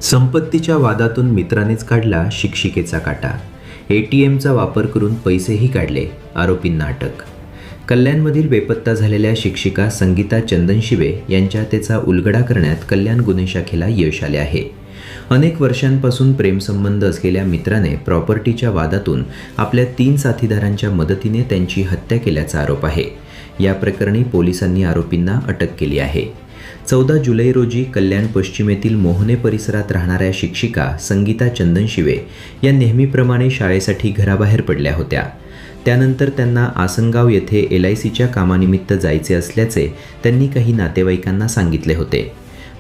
संपत्तीच्या वादातून मित्रानेच काढला शिक्षिकेचा काटा. ATMचा वापर करून पैसेही काढले, आरोपींना अटक. कल्याणमधील बेपत्ता झालेल्या शिक्षिका संगीता चंदनशिवे यांच्या हत्येचा उलगडा करण्यात कल्याण गुन्हे शाखेला यश आले आहे. अनेक वर्षांपासून प्रेमसंबंध असलेल्या मित्राने प्रॉपर्टीच्या वादातून आपल्या 3 साथीदारांच्या मदतीने त्यांची हत्या केल्याचा आरोप आहे. या प्रकरणी पोलिसांनी आरोपींना अटक केली आहे. 14 जुलै रोजी कल्याण पश्चिमेतील मोहने परिसरात राहणाऱ्या शिक्षिका संगीता चंदनशिवे या नेहमीप्रमाणे शाळेसाठी घराबाहेर पडल्या होत्या. त्यानंतर त्यांना आसनगाव येथे LICच्या कामानिमित्त जायचे असल्याचे त्यांनी काही नातेवाईकांना सांगितले होते.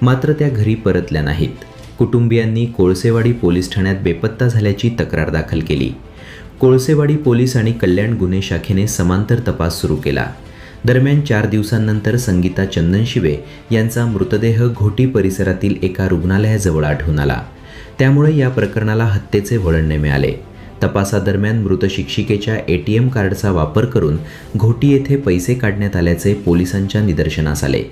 मात्र त्या घरी परतल्या नाहीत. कुटुंबियांनी कोळसेवाडी पोलीस ठाण्यात बेपत्ता झाल्याची तक्रार दाखल केली. कोळसेवाडी पोलीस आणि कल्याण गुन्हे शाखेने समांतर तपास सुरू केला. दरम्यान 4 दिवसांनंतर संगीता चंदनशिवे यांचा मृतदेह घोटी परिसरातील एका रुग्णालयाजवळ आढळून आला. त्यामुळे या प्रकरणाला हत्येचे वळण मिळाले. तपासादरम्यान मृत शिक्षिकेच्या ATM कार्डचा वापर करून घोटी येथे पैसे काढण्यात आल्याचे पोलिसांच्या निदर्शनास आले.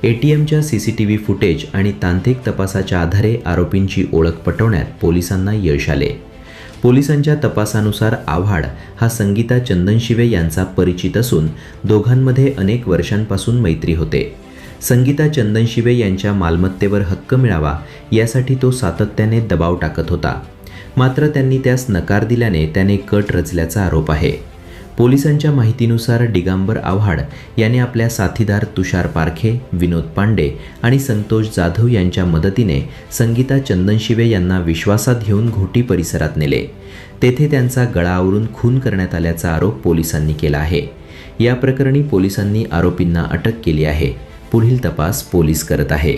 ATMच्या CCTV फुटेज आणि तांत्रिक तपासाच्या आधारे आरोपींची ओळख पटवण्यात पोलिसांना यश आले. पोलिसांच्या तपासानुसार आव्हाड हा संगीता चंदनशिवे यांचा परिचित असून दोघांमध्ये अनेक वर्षांपासून मैत्री होते. संगीता चंदनशिवे यांच्या मालमत्तेवर हक्क मिळावा यासाठी तो सातत्याने दबाव टाकत होता. मात्र त्यांनी त्यास नकार दिल्याने त्याने कट रचल्याचा आरोप आहे. पोलिसांच्या माहितीनुसार दिगंबर आव्हाड याने आपल्या साथीदार तुषार पारखे, विनोद पांडे आणि संतोष जाधव यांच्या मदतीने संगीता चंदनशिवे यांना विश्वासात घेऊन घोटी परिसरात नेले. तेथे त्यांचा गळा आवरून खून करण्यात आल्याचा आरोप पोलिसांनी केला आहे. या प्रकरणी पोलिसांनी आरोपींना अटक केली आहे. पुढील तपास पोलीस करत आहे.